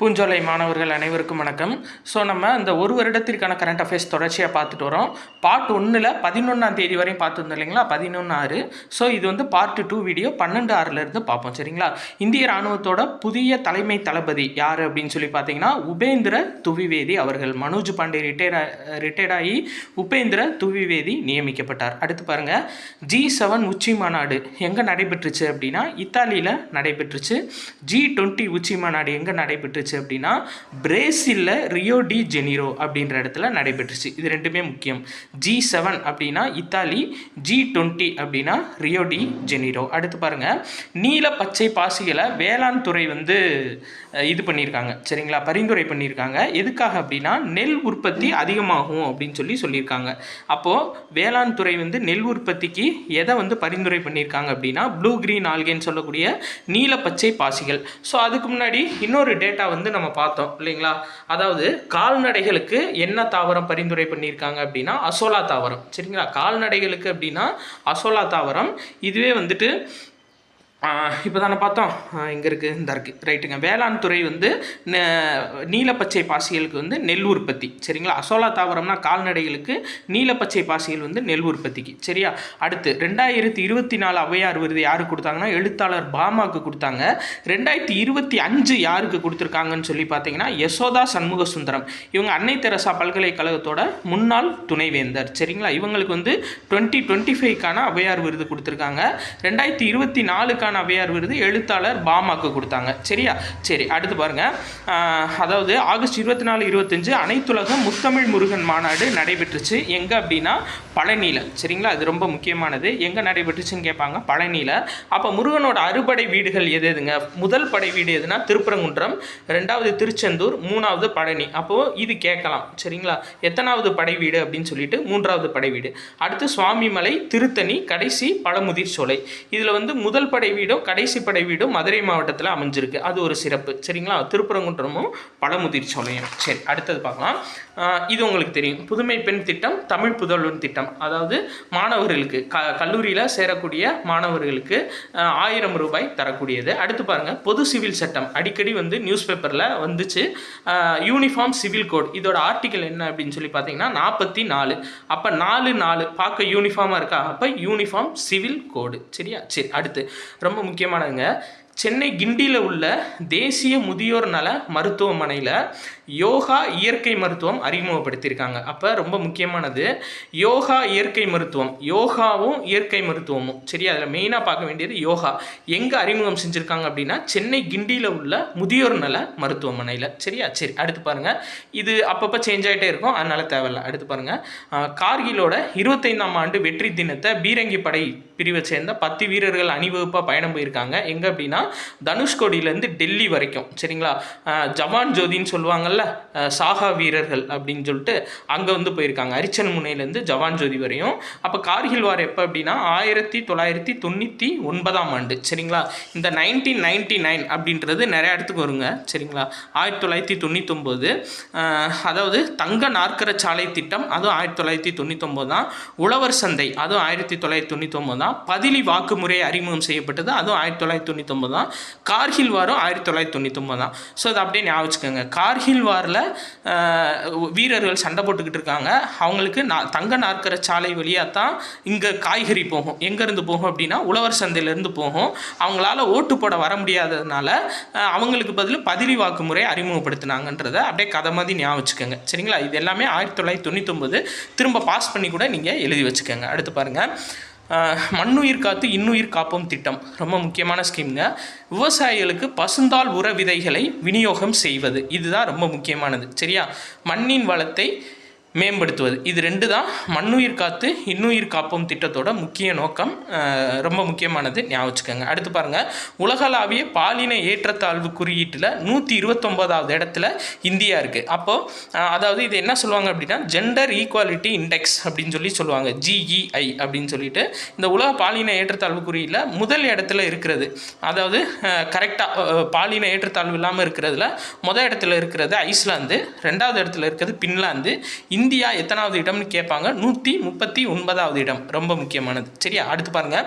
பூஞ்சோலை மாணவர்கள் அனைவருக்கும் வணக்கம். ஸோ நம்ம இந்த ஒரு வருடத்திற்கான கரண்ட் அஃபேர்ஸ் தொடர்ச்சியாக பார்த்துட்டு வரோம். பார்ட் 1ல் 11ஆம் தேதி வரையும் பார்த்துருந்தோம் இல்லைங்களா, 11/6. ஸோ இது வந்து பார்ட் 2 வீடியோ 12/6 பார்ப்போம். சரிங்களா. இந்திய ராணுவத்தோட புதிய தலைமை தளபதி யார் அப்படின்னு சொல்லி பார்த்தீங்கன்னா உபேந்திர துவிவேதி அவர்கள். மனோஜ் பாண்டே ரிட்டையர்ட் ஆகி உபேந்திர துவிவேதி நியமிக்கப்பட்டார். அடுத்து பாருங்கள், G7 உச்சி மாநாடு எங்கே நடைபெற்றுச்சு அப்படின்னா இத்தாலியில் நடைபெற்றுச்சு. G20 உச்சி மாநாடு எங்கே நடைபெற்றுச்சு அப்படின்னா பிரேசிலில் ரியோ டி ஜெனிரோ அப்படின்ற இடத்துல நடைபெற்றுச்சு. இது ரெண்டுமே முக்கியம். G7 அப்படின்னா இத்தாலி, G20 அப்படின்னா ரியோ டி ஜெனிரோ. அடுத்து பாருங்க, நீல பச்சை பாசிகளை வேளாண் துறை வந்து இது பண்ணியிருக்காங்க. சரிங்களா, பரிந்துரை பண்ணியிருக்காங்க. எதுக்காக அப்படின்னா நெல் உற்பத்தி அதிகமாகும் அப்படின்னு சொல்லியிருக்காங்க. அப்போது வேளாண் துறை வந்து நெல் உற்பத்திக்கு எதை வந்து பரிந்துரை பண்ணியிருக்காங்க அப்படின்னா ப்ளூ கிரீன் ஆல்கேன்னு சொல்லக்கூடிய நீல பச்சை பாசிகள். ஸோ அதுக்கு முன்னாடி இன்னொரு டேட்டா வந்து நம்ம பார்த்தோம் இல்லைங்களா. அதாவது கால்நடைகளுக்கு என்ன தாவரம் பரிந்துரை பண்ணியிருக்காங்க அப்படின்னா அசோலா தாவரம். சரிங்களா, கால்நடைகளுக்கு அப்படின்னா அசோலா தாவரம். இதுவே வந்துட்டு இப்போ தானே பார்த்தோம், இங்கே இருக்குது, இந்த இருக்குது, ரைட்டுங்க. வேளாண் துறை வந்து நீலப்பச்சை பாசிகளுக்கு வந்து நெல் உற்பத்தி. சரிங்களா, அசோலா தாவரம்னா கால்நடைகளுக்கு, நீலப்பச்சை பாசிகள் வந்து நெல் உற்பத்திக்கு. சரியா. அடுத்து 2024 ஔவையார் விருது யாருக்கு கொடுத்தாங்கன்னா எழுத்தாளர் பாமாவுக்கு கொடுத்தாங்க. 2025 யாருக்கு கொடுத்துருக்காங்கன்னு சொல்லி பார்த்தீங்கன்னா யசோதா சண்முக சுந்தரம். இவங்க அன்னை தெரசா பல்கலைக்கழகத்தோட முன்னாள் துணைவேந்தர். சரிங்களா, இவங்களுக்கு வந்து 2025க்கான ஔவையார் விருது கொடுத்துருக்காங்க. 2024க்கான ஔவையார் விருது எழுத்தாளர் பாமாக்கு கொடுத்தாங்க. சரியா. சரி, அடுத்து பாருங்க, அதாவது ஆகஸ்ட் 24, 25 அனைத்துலக முத்தமிழ் முருகன் மாநாடு நடைபெற்றுச்சு. எங்க அப்படின்னா பழனியில. சரிங்களா, இது ரொம்ப முக்கியமானது. எங்க நடைபெற்றுச்சுன்னு கேட்பாங்க, பழனியில. அப்போ முருகனோட அறுபடை வீடுகள் எதுங்க? முதல் படை வீடு எதுனா திருப்பரங்குன்றம், 2வது திருச்செந்தூர், 3வது பழனி. அப்போ இது கேட்கலாம். சரிங்களா, எத்தனாவது படை வீடு அப்படின்னு சொல்லிட்டு 3வது படை வீடு. அடுத்து சுவாமிமலை, திருத்தணி, கடைசி பழமுதிர் சோலை. இதில் வந்து முதல் படை வீடும் கடைசி படை வீடும் மதுரை மாவட்டத்தில் அமைஞ்சிருக்கு. அது ஒரு சிறப்பு. சரிங்களா, திருப்பரங்குன்றமும் பழமுதிர் சோலையும். சரி, அடுத்தது பார்க்கலாம். இது உங்களுக்கு தெரியும், புதுமை பெண் திட்டம், தமிழ் புதல்வன் திட்டம். அதாவது மாணவர்களுக்கு கல்லூரியில் சேரக்கூடிய மாணவர்களுக்கு 1000 ரூபாய் தரக்கூடியது. அடுத்து பாருங்கள், பொது சிவில் சட்டம் அடிக்கடி வந்து நியூஸ் பேப்பரில் வந்துச்சு. யூனிஃபார்ம் சிவில் கோட், இதோட ஆர்டிக்கல் என்ன அப்படின்னு சொல்லி பார்த்தீங்கன்னா 44. அப்போ 4 பார்க்க யூனிஃபார்மாக இருக்கா, அப்போ யூனிஃபார்ம் சிவில் கோடு. சரியா. சரி, அடுத்து ரொம்ப முக்கியமானதுங்க, சென்னை கிண்டியில் உள்ள தேசிய முதியோர் நல மருத்துவமனையில் யோகா இயற்கை மருத்துவம் அறிமுகப்படுத்தியிருக்காங்க. அப்போ ரொம்ப முக்கியமானது யோகா இயற்கை மருத்துவம், யோகாவும் இயற்கை மருத்துவமும். சரி, அதில் மெயினாக பார்க்க வேண்டியது யோகா. எங்கே அறிமுகம் செஞ்சுருக்காங்க அப்படின்னா சென்னை கிண்டியில் உள்ள முதியோர் நல மருத்துவமனையில். சரியா. சரி, அடுத்து பாருங்கள், இது அப்பப்போ சேஞ்ச் ஆகிட்டே இருக்கும், அதனால் தேவையில்லை. அடுத்து பாருங்கள், கார்கிலோட 25ஆம் ஆண்டு வெற்றி தினத்தை பீரங்கி படை பிரிவை சேர்ந்த 10 வீரர்கள் அணிவகுப்பாக பயணம் போயிருக்காங்க. எங்கே அப்படின்னா தனுஷ்கோடியிலேருந்து டெல்லி வரைக்கும். சரிங்களா, ஜவான் ஜோதின்னு சொல்லுவாங்கல்ல, சாகா வீரர்கள் அப்படின்னு சொல்லிட்டு அங்கே வந்து போயிருக்காங்க. அரிச்சன் முனையிலேருந்து ஜவான் ஜோதி வரையும். அப்போ கார்கில் வார் எப்போ அப்படின்னா 1999ஆம் ஆண்டு. சரிங்களா, இந்த 1999 அப்படின்றது நிறைய இடத்துக்கு வருங்க. சரிங்களா, 1999, அதாவது தங்க நாற்கர சாலை திட்டம், அதுவும் 1999 தான். உழவர் சந்தை, அதுவும் 1999 தான். பதிலி வாக்குமுறை அறிமுகம் செய்யப்பட்டது, அதுவும் 1999 தான். கார்கில் வாரம் 1999 தான். ஸோ அதை அப்படியே ஞாபகம் வச்சுக்கோங்க. கார்கில் வாரில் வீரர்கள் சண்டை போட்டுக்கிட்டு இருக்காங்க. அவங்களுக்கு தங்க நாற்கர சாலை வழியாக தான் இங்கே காய்கறி போகும். எங்கேருந்து போகும் அப்படின்னா உழவர் சந்தையிலேருந்து போகும். அவங்களால ஓட்டு போட வர முடியாததுனால அவங்களுக்கு பதில் பதிலி வாக்குமுறை அறிமுகப்படுத்தினாங்கன்றதை அப்படியே கதை மாதிரி ஞாபகம் வச்சுக்கோங்க. சரிங்களா, இது எல்லாமே 1999. திரும்ப பாஸ் பண்ணி கூட நீங்கள் எழுதி வச்சுக்கோங்க. அடுத்து பாருங்கள், மண்ணுயிர் காத்து இன்னுயிர் காப்போம் திட்டம் ரொம்ப முக்கியமான ஸ்கீம்ங்க. விவசாயிகளுக்கு பசுந்தாள் உர விதைகளை விநியோகம் செய்வது, இதுதான் ரொம்ப முக்கியமானது. சரியா, மண்ணின் வளத்தை மேம்படுத்துவது, இது 2 தான் மண்ணுயிர் காத்து இன்னுயிர் காப்போம் திட்டத்தோட முக்கிய நோக்கம். ரொம்ப முக்கியமானது, ஞாபகம் வச்சுக்கோங்க. அடுத்து பாருங்கள், உலகளாவிய பாலின ஏற்றத்தாழ்வு குறியீட்டில் 129வது இடத்துல இந்தியா இருக்குது. அப்போது அதாவது இது என்ன சொல்லுவாங்க அப்படின்னா ஜெண்டர் ஈக்குவாலிட்டி இண்டெக்ஸ் அப்படின்னு சொல்லுவாங்க, GEI அப்படின்னு சொல்லிட்டு. இந்த உலக பாலின ஏற்றத்தாழ்வு குறியீட்டில் முதல் இடத்துல இருக்கிறது, அதாவது கரெக்டாக பாலின ஏற்றத்தாழ்வு இல்லாமல் இருக்கிறதுல முதல் இடத்துல இருக்கிறது ஐஸ்லாந்து, 2வது இடத்துல இருக்கிறது பின்லாந்து. இந்தியா எத்தனாவது இடம்னு கேட்பாங்க, 139வது இடம். ரொம்ப முக்கியமானது. சரியா. அடுத்து பாருங்கள்,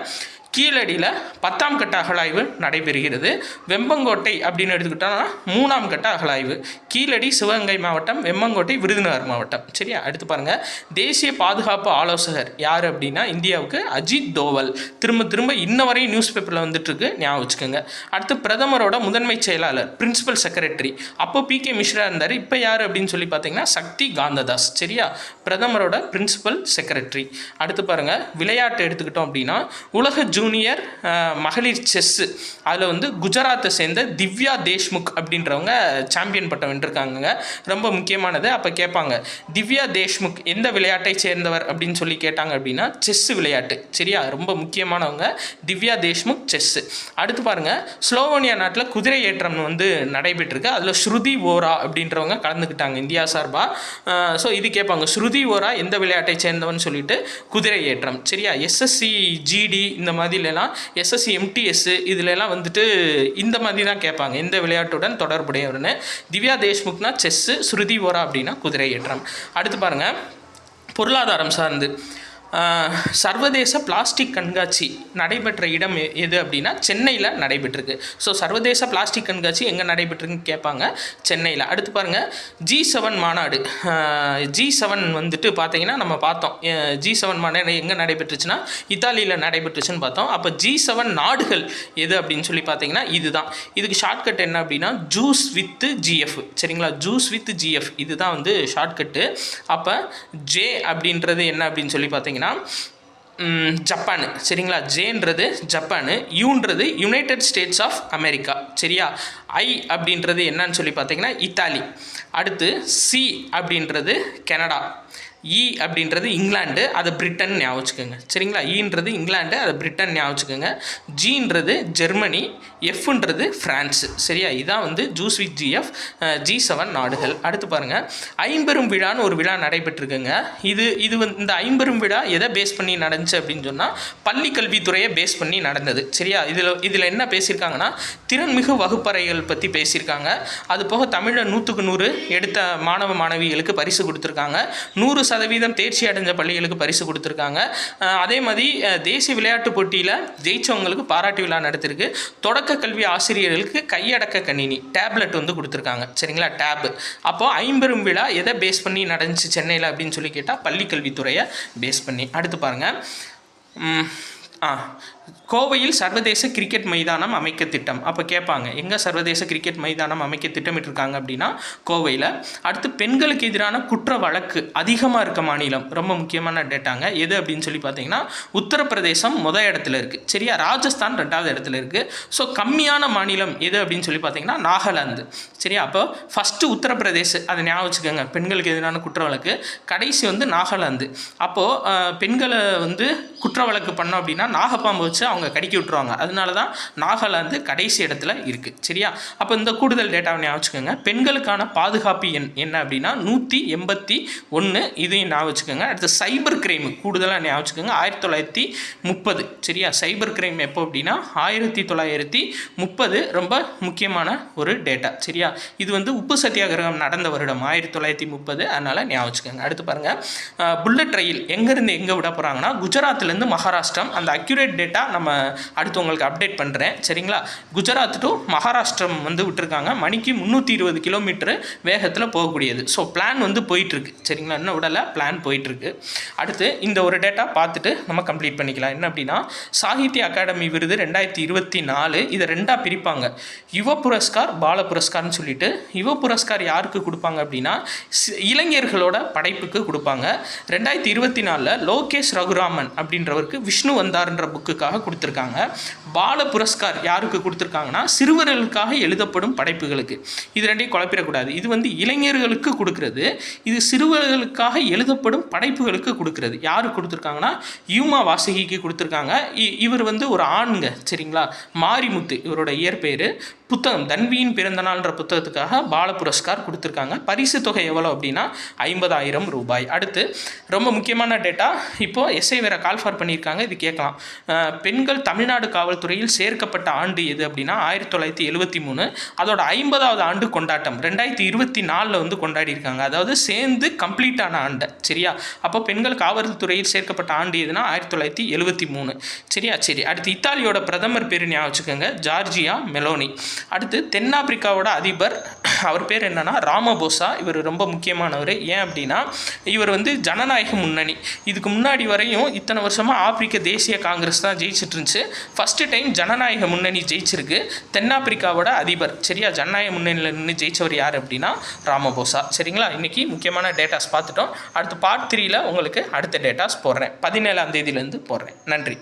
கீழடியில் 10ஆம் கட்ட அகழாய்வு நடைபெறுகிறது. வெம்பங்கோட்டை அப்படின்னு எடுத்துக்கிட்டோம்னா 3ஆம் கட்ட அகழாய்வு. கீழடி சிவகங்கை மாவட்டம், வெம்பங்கோட்டை விருதுநகர் மாவட்டம். சரியா, அடுத்து பாருங்கள், தேசிய பாதுகாப்பு ஆலோசகர் யார் அப்படின்னா இந்தியாவுக்கு அஜித் தோவல். திரும்ப திரும்ப இன்ன வரையும் நியூஸ் பேப்பரில் வந்துட்டுருக்கு, ஞாபகம் வச்சுக்கோங்க. அடுத்து பிரதமரோட முதன்மை செயலாளர், பிரின்சிபல் செக்ரட்டரி. அப்போ PK மிஸ்ரா இருந்தார். இப்போ யார் அப்படின்னு சொல்லி பார்த்தீங்கன்னா சக்தி காந்ததாஸ். சரியா, பிரதமரோட பிரின்சிபல் செக்ரட்டரி. அடுத்து பாருங்கள், விளையாட்டு எடுத்துக்கிட்டோம் அப்படின்னா உலக ஜூனியர் மகளிர் செஸ்ஸு, அதில் வந்து குஜராத்தை சேர்ந்த திவ்யா தேஷ்முக் அப்படின்றவங்க சாம்பியன் பட்டம் வென்றிருக்காங்க. ரொம்ப முக்கியமானது. அப்போ கேட்பாங்க, திவ்யா தேஷ்முக் எந்த விளையாட்டை சேர்ந்தவர் அப்படின்னு சொல்லி கேட்டாங்க அப்படின்னா செஸ் விளையாட்டு. சரியா, ரொம்ப முக்கியமானவங்க திவ்யா தேஷ்முக், செஸ்ஸு. அடுத்து பாருங்கள், ஸ்லோவேனியா நாட்டில் குதிரை ஏற்றம் வந்து நடைபெற்றிருக்கு. அதில் ஸ்ருதி ஓரா அப்படின்றவங்க கலந்துக்கிட்டாங்க இந்தியா சார்பாக. ஸோ இது கேட்பாங்க, ஸ்ருதி ஓரா எந்த விளையாட்டை சேர்ந்தவன் சொல்லிட்டு குதிரை ஏற்றம். சரியா, SSC GD இந்த மாதிரிலாம், SSC MTS இதுலலாம் வந்துட்டு இந்த மாதிரி தான் கேட்பாங்க, எந்த விளையாட்டுடன் தொடர்புடையவர்னு. திவ்யா தேஷ்முக்னா செஸ்ஸு, ஸ்ருதி ஓரா அப்படின்னா குதிரை ஏற்றம். அடுத்து பாருங்கள், பொருளாதாரம் சார்ந்து சர்வதேச பிளாஸ்டிக் கண்காட்சி நடைபெற்ற இடம் எது அப்படின்னா சென்னையில் நடைபெற்றிருக்கு. ஸோ சர்வதேச பிளாஸ்டிக் கண்காட்சி எங்கே நடைபெற்றிருக்குன்னு கேட்பாங்க, சென்னையில். அடுத்து பாருங்கள், G7 மாநாடு. G7 வந்துட்டு பார்த்தீங்கன்னா நம்ம பார்த்தோம், G7 மாநாடு எங்கே நடைபெற்றுச்சுன்னா இத்தாலியில் நடைபெற்றுச்சுன்னு பார்த்தோம். அப்போ G7 நாடுகள் எது அப்படின்னு சொல்லி பார்த்தீங்கன்னா இதுதான். இதுக்கு ஷார்ட்கட் என்ன அப்படின்னா ஜூஸ் வித் GF. சரிங்களா, ஜூஸ் வித் GF இதுதான் வந்து ஷார்ட்கட்டு. அப்போ J அப்படின்றது என்ன அப்படின்னு சொல்லி பார்த்தீங்கன்னா ஜப்பானு. சரிங்களா, ஜேன்றது ஜப்பானு, யூன்றது யுனைடெட் ஸ்டேட்ஸ் ஆஃப் அமெரிக்கா. சரியா, I அப்படின்றது என்னன்னு சொல்லி பார்த்தீங்கன்னா இத்தாலி. அடுத்து C அப்படின்றது கனடா, E அப்படின்றது இங்கிலாந்து, அது பிரிட்டன் ஞாபகம் வச்சுக்கோங்க. சரிங்களா, ஈன்றது இங்கிலாந்து, அது பிரிட்டன் ஞாபகம் வச்சுக்கோங்க. Gன்றது ஜெர்மனி, Fன்றது ஃப்ரான்ஸு. சரியா, இதான் வந்து ஜூஸ் வித் GF G7 நாடுகள். அடுத்து பாருங்கள், ஐம்பெரும் விழான்னு ஒரு விழா நடைபெற்றிருக்குங்க. இது வந்து இந்த ஐம்பெரும் விழா எதை பேஸ் பண்ணி நடந்துச்சு அப்படின்னு சொன்னால் பள்ளி கல்வித்துறையை பேஸ் பண்ணி நடந்தது. சரியா, இதில் என்ன பேசியிருக்காங்கன்னா திறன்மிகு வகுப்பறைகள் பற்றி பேசியிருக்காங்க. அது போக தமிழில் 100க்கு 100 எடுத்த மாணவ மாணவிகளுக்கு பரிசு கொடுத்துருக்காங்க. 100% தேர்ச்சி அடைஞ்ச பள்ளிகளுக்கு பரிசு கொடுத்துருக்காங்க. அதே மாதிரி தேசிய விளையாட்டு போட்டியில் ஜெயிச்சவங்களுக்கு பாராட்டு விழா நடத்திருக்கு. தொடக்க கல்வி ஆசிரியர்களுக்கு கையடக்க கணினி டேப்லெட் வந்து கொடுத்துருக்காங்க. சரிங்களா, டேப். அப்போது ஐம்பெரும் விழா எதை பேஸ் பண்ணி நடந்துச்சு சென்னையில் அப்படின்னு சொல்லி கேட்டால் பள்ளி கல்வித்துறையை பேஸ் பண்ணி. அடுத்து பாருங்கள், கோவையில் சர்வதேச கிரிக்கெட் மைதானம் அமைக்க திட்டம். அப்போ கேட்பாங்க, எங்கே சர்வதேச கிரிக்கெட் மைதானம் அமைக்க திட்டமிட்டிருக்காங்க அப்படின்னா கோவையில். அடுத்து பெண்களுக்கு எதிரான குற்ற வழக்கு அதிகமாக இருக்க மாநிலம், ரொம்ப முக்கியமான டேட்டாங்க. எது அப்படின்னு சொல்லி பார்த்தீங்கன்னா உத்தரப்பிரதேசம் முதல் இடத்துல இருக்குது. சரியா, ராஜஸ்தான் 2வது இடத்துல இருக்குது. ஸோ கம்மியான மாநிலம் எது அப்படின்னு சொல்லி பார்த்தீங்கன்னா நாகாலாந்து. சரியா, அப்போ ஃபஸ்ட்டு உத்தரப்பிரதேஷ், அதை ஞாபகம் வச்சுக்கோங்க, பெண்களுக்கு எதிரான குற்ற வழக்கு. கடைசி வந்து நாகாலாந்து. அப்போது பெண்களை வந்து குற்ற வழக்கு பண்ணோம் அப்படின்னா நாகப்பாம்பு வச்சு அவங்க கடிக்கி விட்டுருவாங்க. அதனால தான் நாகாலாந்து கடைசி இடத்துல இருக்குது. சரியா, அப்போ இந்த கூடுதல் டேட்டாவை ஞாபகம் வச்சுக்கோங்க. பெண்களுக்கான பாதுகாப்பு எண் என்ன அப்படின்னா 181, இதையும் ஞாபகம் வச்சுக்கோங்க. அடுத்து சைபர் கிரைம் கூடுதலாக ஞாபகம் வச்சுக்கோங்க, 1930. சரியா, சைபர் கிரைம் எப்போ அப்படின்னா 1930, ரொம்ப முக்கியமான ஒரு டேட்டா. சரியா, இது வந்து உப்பு சத்தியாகிரகம் நடந்த வருடம் 1930, அதனால் ஞாபகம் வச்சுக்கோங்க. அடுத்து பாருங்கள், புல்லட் ரயில் எங்கேருந்து எங்கே விட போகிறாங்கன்னா குஜராத்லேருந்து மகாராஷ்டிரம். அந்த அக்யூரேட் டேட்டா நம்ம அடுத்து உங்களுக்கு அப்டேட் பண்ணுறேன். சரிங்களா, குஜராத் டு மகாராஷ்டிரம் வந்து விட்டுருக்காங்க. மணிக்கு 320 கிலோமீட்டர் வேகத்தில் போகக்கூடியது. ஸோ பிளான் வந்து போயிட்டுருக்கு. சரிங்களா, இன்னும் விடலை, பிளான் போயிட்டுருக்கு. அடுத்து இந்த ஒரு டேட்டா பார்த்துட்டு நம்ம கம்ப்ளீட் பண்ணிக்கலாம். என்ன அப்படின்னா சாகித்ய அகாடமி விருது 2024 இதை 2ஆக பிரிப்பாங்க. யுவ புரஸ்கார், பால புரஸ்கார்னு சொல்லிட்டு. யுவ புரஸ்கார் யாருக்கு கொடுப்பாங்க அப்படின்னா இளைஞர்களோட படைப்புக்கு கொடுப்பாங்க. 2024 லோகேஷ் ரகுராமன் அப்படின்றவருக்கு விஷ்ணு வந்தார்ன்ற புக்குக்காக கொடுத்துருக்காங்க. பால புரஸ்கார் யாருக்கு கொடுத்துருக்காங்கன்னா சிறுவர்களுக்காக எழுதப்படும் படைப்புகளுக்கு. இது ரெண்டையும் குழப்பிடக்கூடாது. இது வந்து இளைஞர்களுக்கு கொடுக்கறது, இது சிறுவர்களுக்காக எழுதப்படும் படைப்புகளுக்கு கொடுக்கறது. யாருக்கு கொடுத்துருக்காங்கன்னா யூமா வாசகிக்கு கொடுத்துருக்காங்க. இவர் வந்து ஒரு ஆண்ங்க. சரிங்களா, மாரிமுத்து இவரோட இயற்பெயர். புத்தகம் தன்வியின் பிறந்தநாள்ன்ற புத்தகத்துக்காக பால புரஸ்கார் கொடுத்துருக்காங்க. பரிசு தொகை எவ்வளோ அப்படின்னா 50,000 ரூபாய். அடுத்து ரொம்ப முக்கியமான டேட்டா, இப்போது எஸ்ஐ வேறு கால் ஃபார் பண்ணியிருக்காங்க, இது கேட்கலாம். பெண்கள் தமிழ்நாடு காவல்துறையில் சேர்க்கப்பட்ட ஆண்டு எது அப்படின்னா 1973. அதோட 50வது ஆண்டு கொண்டாட்டம் 2024 வந்து கொண்டாடி இருக்காங்க. அதாவது சேர்ந்து கம்ப்ளீட்டான ஆண்டை. சரியா? அப்போ பெண்கள் காவல்துறையில் சேர்க்கப்பட்ட ஆண்டு எதுனா 1973. சரியா? சரி, அடுத்து இத்தாலியோட பிரதமர் பேர் ஞாபகம் வச்சுக்கோங்க, ஜார்ஜியா மெலோனி. அடுத்து தென்னாப்பிரிக்காவோட அதிபர், அவர் பேர் என்னன்னா ராமபோசா. இவர் ரொம்ப முக்கியமானவர். ஏன் அப்படின்னா இவர் வந்து ஜனநாயக முன்னணி, இதுக்கு முன்னாடி வரையும் இத்தனை வருஷமாக ஆப்பிரிக்க தேசிய காங்கிரஸ் தான் ஜெயிச்சிட்டு இருந்துச்சு. ஃபஸ்ட்டு டைம் ஜனநாயக முன்னணி ஜெயிச்சிருக்கு. தென்னாப்பிரிக்காவோட அதிபர். சரியா? ஜனநாயக முன்னணியில் நின்று ஜெயிச்சவர் யார் அப்படின்னா ராமபோசா. சரிங்களா? இன்றைக்கி முக்கியமான டேட்டாஸ் பார்த்துட்டோம். அடுத்து பார்ட் 3ல் உங்களுக்கு அடுத்த டேட்டாஸ் போடுறேன். 17ஆம் தேதியிலேருந்து போடுறேன். நன்றி.